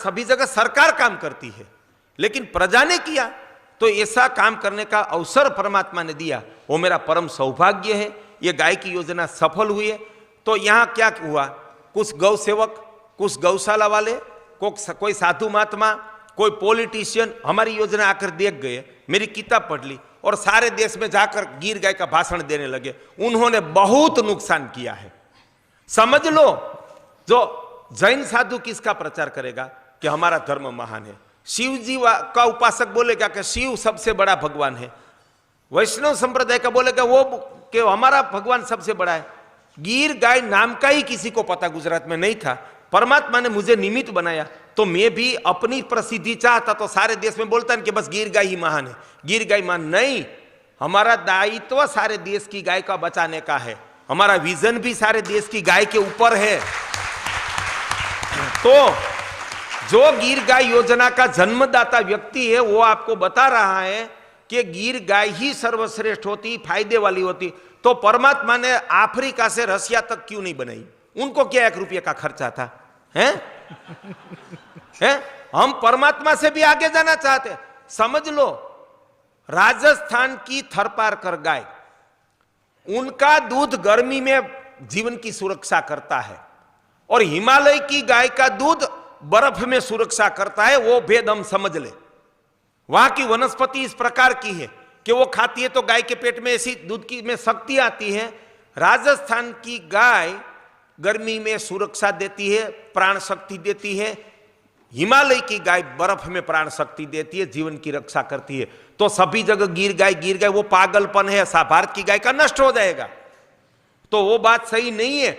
सभी जगह सरकार काम करती है, लेकिन प्रजा ने किया तो ऐसा काम करने का अवसर परमात्मा ने दिया, वो मेरा परम सौभाग्य है। ये गाय की योजना सफल हुई है। तो यहाँ क्या हुआ, कुछ गौ सेवक, कुछ गौशाला वाले, कोई साधु महात्मा, कोई पॉलिटिशियन हमारी योजना आकर देख गए, मेरी किताब पढ़ ली और सारे देश में जाकर गिर गाय का भाषण देने लगे। उन्होंने बहुत नुकसान किया है। समझ लो, जो जैन साधु किसका प्रचार करेगा कि हमारा धर्म महान है, शिव जी का उपासक बोलेगा कि शिव सबसे बड़ा भगवान है, वैष्णव संप्रदाय का बोलेगा वो कि हमारा भगवान सबसे बड़ा है। गिर गाय नाम का ही किसी को पता गुजरात में नहीं था। परमात्मा ने मुझे निमित्त बनाया तो मैं भी अपनी प्रसिद्धि चाहता तो सारे देश में बोलता कि बस गिर गाय ही महान है, गिर गाय महान नहीं। हमारा दायित्व सारे देश की गाय का बचाने का है, हमारा विजन भी सारे देश की गाय के ऊपर है। तो जो गिर गाय योजना का जन्मदाता व्यक्ति है वो आपको बता रहा है कि गिर गाय ही सर्वश्रेष्ठ होती, फायदे वाली होती। तो परमात्मा ने अफ्रीका से रसिया तक क्यों नहीं बनाई? उनको क्या 1 रुपये का खर्चा था? हैं? हम परमात्मा से भी आगे जाना चाहते। समझ लो, राजस्थान की थरपारकर गाय, उनका दूध गर्मी में जीवन की सुरक्षा करता है और हिमालय की गाय का दूध बर्फ में सुरक्षा करता है। वो भेद हम समझ ले। वहां की वनस्पति इस प्रकार की है कि वो खाती है तो गाय के पेट में ऐसी दूध की में शक्ति आती है। राजस्थान की गाय गर्मी में सुरक्षा देती है, प्राण शक्ति देती है। हिमालय की गाय बर्फ में प्राण शक्ति देती है, जीवन की रक्षा करती है। तो सभी जगह गिर गाय वो पागलपन है, भारत की गाय का नष्ट हो जाएगा, तो वो बात सही नहीं है।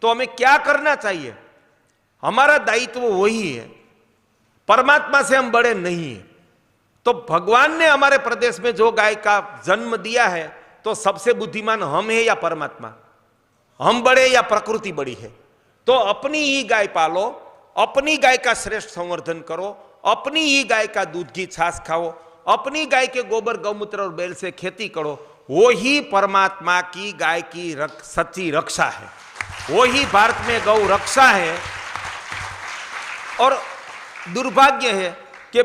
तो हमें क्या करना चाहिए? हमारा दायित्व वही है, परमात्मा से हम बड़े नहीं है। तो भगवान ने हमारे प्रदेश में जो गाय का जन्म दिया है, तो सबसे बुद्धिमान हम है या परमात्मा? हम बड़े या प्रकृति बड़ी है? तो अपनी ही गाय पालो, अपनी गाय का श्रेष्ठ संवर्धन करो, अपनी ही गाय का दूध की छाछ खाओ, अपनी गाय के गोबर गौमूत्र और बैल से खेती करो। वो ही परमात्मा की गाय की सच्ची रक्षा है, वो ही भारत में गौ रक्षा है। और दुर्भाग्य है कि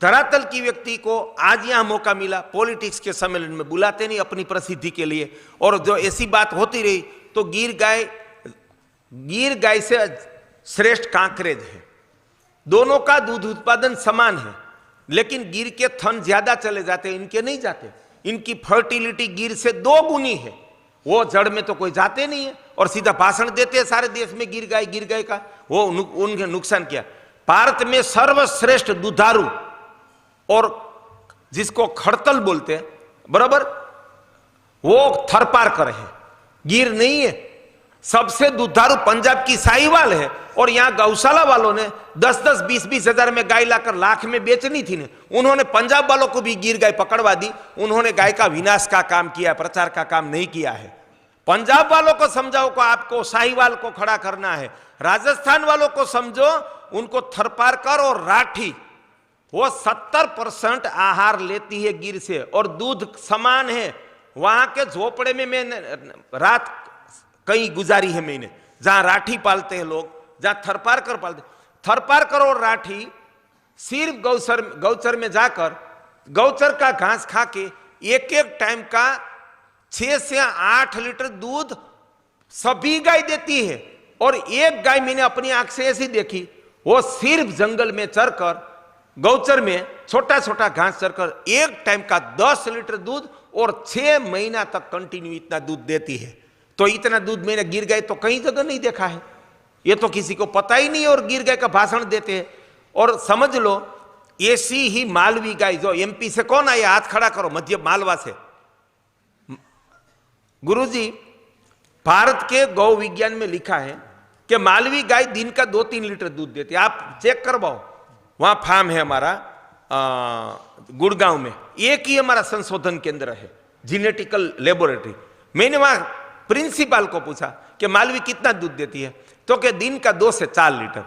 धरातल की व्यक्ति को आज यहां मौका मिला, पॉलिटिक्स के सम्मेलन में बुलाते नहीं अपनी प्रसिद्धि के लिए, और जो ऐसी बात होती रही तो गिर गाय से श्रेष्ठ कांकरेज है। दोनों का दूध उत्पादन समान है, लेकिन गिर के थन ज्यादा चले जाते, इनके नहीं जाते। इनकी फर्टिलिटी गिर से 2 गुनी है। वो जड़ में तो कोई जाते नहीं है और सीधा भाषण देते हैं सारे देश में गिर गाय का। वो उनके नुकसान किया। भारत में सर्वश्रेष्ठ दुधारू और जिसको खड़तल बोलते हैं, बराबर, वो थरपारकर है, गिर नहीं है। सबसे दुधारू पंजाब की साहिवाल है, और यहां गौशाला वालों ने 10-10, 20-20 हजार में गाय लाकर लाख में बेचनी थी ने, उन्होंने पंजाब वालों को भी गिर गाय पकड़वा दी। उन्होंने गाय का विनाश का काम किया, प्रचार का काम नहीं किया है। पंजाब वालों को समझाओ को आपको साहिवाल को खड़ा करना है, राजस्थान वालों को समझो उनको थरपारकर और राठी, वो 70% आहार लेती है गिर से और दूध समान है। वहां के झोपड़े में मैंने रात कहीं गुजारी है मैंने, जहां राठी पालते हैं लोग, जहां थरपारकर पालते। थरपारकर और राठी सिर्फ गौचर में जाकर गौचर का घास खा के एक टाइम का 6 से 8 लीटर दूध सभी गाय देती है। और एक गाय मैंने अपनी आंख से ऐसी देखी, वो सिर्फ जंगल में चरकर, गौचर में छोटा छोटा घास चरकर एक टाइम का 10 लीटर दूध और 6 महीना तक कंटिन्यू इतना दूध देती है। तो इतना दूध मैंने गिर गाय तो कहीं जगह नहीं देखा है, ये तो किसी को पता ही नहीं, और गिर गाय का भाषण देते हैं। और समझ लो, ऐसी ही मालवी गाय, जो एमपी से कौन आया, हाथ खड़ा करो, मध्य मालवा से। गुरुजी, भारत के गौ विज्ञान में लिखा है कि मालवी गाय दिन का 2-3 लीटर दूध देती है। आप चेक करवाओ, वहां फार्म है हमारा गुड़गांव में, एक ही हमारा संशोधन केंद्र है, जेनेटिकल लेबोरेटरी। मैंने वहां प्रिंसिपल को पूछा कि मालवी कितना दूध देती है, तो कि दिन का 2 से 4 लीटर।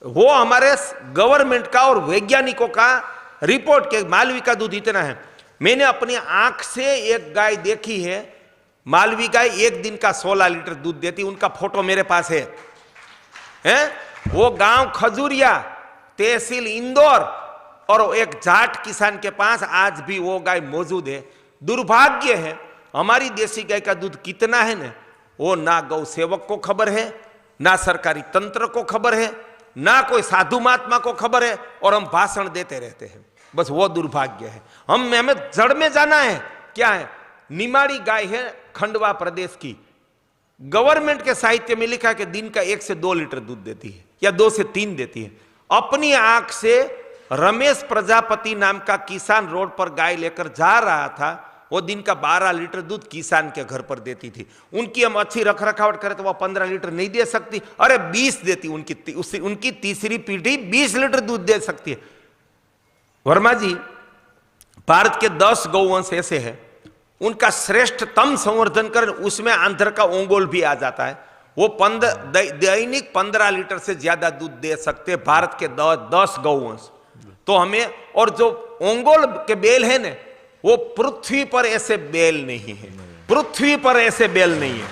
वो हमारे गवर्नमेंट का और वैज्ञानिकों का रिपोर्ट के मालवी का दूध इतना है। मैंने अपनी आंख से एक गाय देखी है, मालवी गाय एक दिन का 16 लीटर दूध देती, उनका फोटो मेरे पास है। वो गांव खजूरिया, तहसील इंदौर, और एक जाट किसान के पास आज भी वो गाय मौजूद है। दुर्भाग्य है हमारी देसी गाय का दूध कितना है ना, वो ना गौ सेवक को खबर है, ना सरकारी तंत्र को खबर है, ना कोई साधु महात्मा को खबर है, और हम भाषण देते रहते हैं। बस वो दुर्भाग्य है। हमें जड़ में जाना है। क्या है? निमाड़ी गाय है खंडवा प्रदेश की। गवर्नमेंट के साहित्य में लिखा है कि दिन का 1 से 2 लीटर दूध देती है, या 2 से 3 देती है। अपनी आंख से रमेश प्रजापति नाम का किसान रोड पर गाय लेकर जा रहा था, वो दिन का 12 लीटर दूध किसान के घर पर देती थी। उनकी हम अच्छी रख रखावट करें तो वह 15 लीटर नहीं दे सकती, अरे 20 देती। उनकी तीसरी पीढ़ी 20 लीटर दूध दे सकती है। वर्मा जी, भारत के 10 गौवंश ऐसे हैं, उनका श्रेष्ठतम संवर्धन कर, उसमें आंध्र का ओंगोल भी आ जाता है। वो दैनिक 15 लीटर से ज्यादा दूध दे सकते हैं, भारत के 10 गौवंश। तो हमें, और जो ओंगोल के बैल है ना, वो पृथ्वी पर ऐसे बैल नहीं है, पृथ्वी पर ऐसे बैल नहीं है।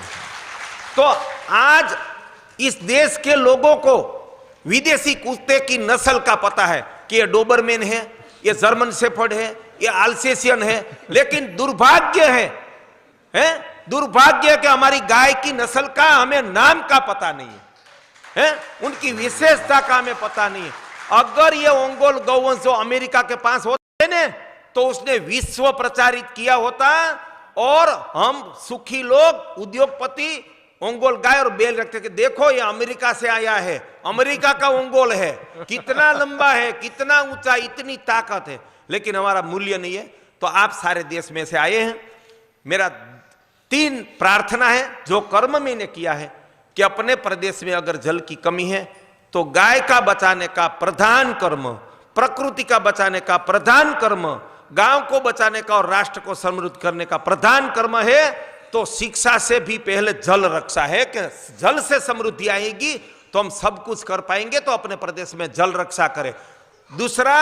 तो आज इस देश के लोगों को विदेशी कुत्ते की नस्ल का पता है कि ये डोबरमैन है, ये जर्मन शेफर्ड है, ये अल्सेशियन है, लेकिन दुर्भाग्य है दुर्भाग्य कि हमारी गाय की नस्ल का हमें नाम का पता नहीं है, उनकी विशेषता का हमें पता नहीं है। अगर ये ओंगोल गौवंश जो अमेरिका के पास होते ने, तो उसने विश्व प्रचारित किया होता, और हम सुखी लोग उद्योगपति ओंगोल गाय और बैल रखते कि देखो ये अमेरिका से आया है, अमेरिका का ओंगोल है, कितना लंबा है, कितना ऊंचा, इतनी ताकत है। लेकिन हमारा मूल्य नहीं है। तो आप सारे देश में से आए हैं। मेरा 3 प्रार्थना है जो कर्म मैंने किया है कि अपने प्रदेश में अगर जल की कमी है तो गाय का बचाने का प्रधान कर्म, प्रकृति का बचाने का प्रधान कर्म, गांव को बचाने का और राष्ट्र को समृद्ध करने का प्रधान कर्म है। तो शिक्षा से भी पहले जल रक्षा है कि जल से समृद्धि आएगी तो हम सब कुछ कर पाएंगे। तो अपने प्रदेश में जल रक्षा करें। दूसरा,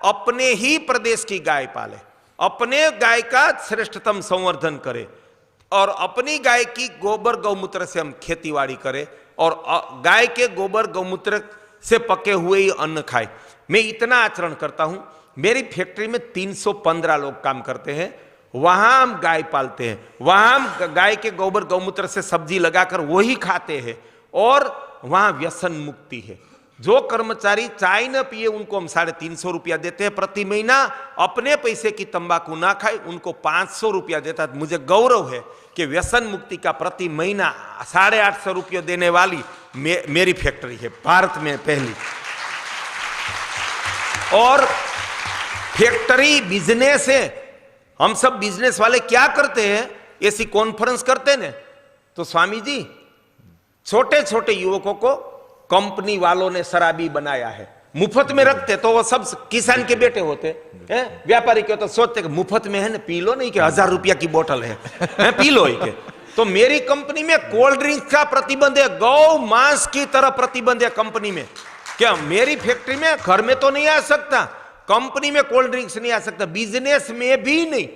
अपने ही प्रदेश की गाय पाले, अपने गाय का श्रेष्ठतम संवर्धन करें, और अपनी गाय की गोबर गौमूत्र से हम खेतीबाड़ी करें, और गाय के गोबर गौमूत्र से पके हुए ही अन्न खाए। मैं इतना आचरण करता हूं। मेरी फैक्ट्री में 315 लोग काम करते हैं, वहां हम गाय पालते हैं, वहां हम गाय के गोबर गौमूत्र से सब्जी लगाकर वही खाते हैं, और वहां व्यसन मुक्ति है। जो कर्मचारी चाय न पिए उनको हम 350 रुपया देते हैं प्रति महीना, अपने पैसे की तंबाकू ना खाए उनको 500 रुपया देता है। मुझे गौरव है कि व्यसन मुक्ति का प्रति महीना 850 रुपये देने वाली मेरी फैक्ट्री है, भारत में पहली। और फैक्ट्री बिजनेस है। हम सब बिजनेस वाले क्या करते हैं, ऐसी कॉन्फ्रेंस करते हैं, तो स्वामी जी छोटे छोटे युवकों को कंपनी वालों ने शराबी बनाया है, मुफ्त में रखते, तो वो सब किसान के बेटे होते हैं, व्यापारी के तो सोचते कि मुफ्त में है ना, पी लो, नहीं कि 1000 रुपया की बोतल है, पी लो ही के। तो मेरी कंपनी में कोल्ड ड्रिंक्स का प्रतिबंध है, गौ मांस की तरह प्रतिबंध है कंपनी में। क्या मेरी फैक्ट्री में घर में तो नहीं आ सकता, कंपनी में कोल्ड ड्रिंक्स नहीं आ सकता, बिजनेस में भी नहीं।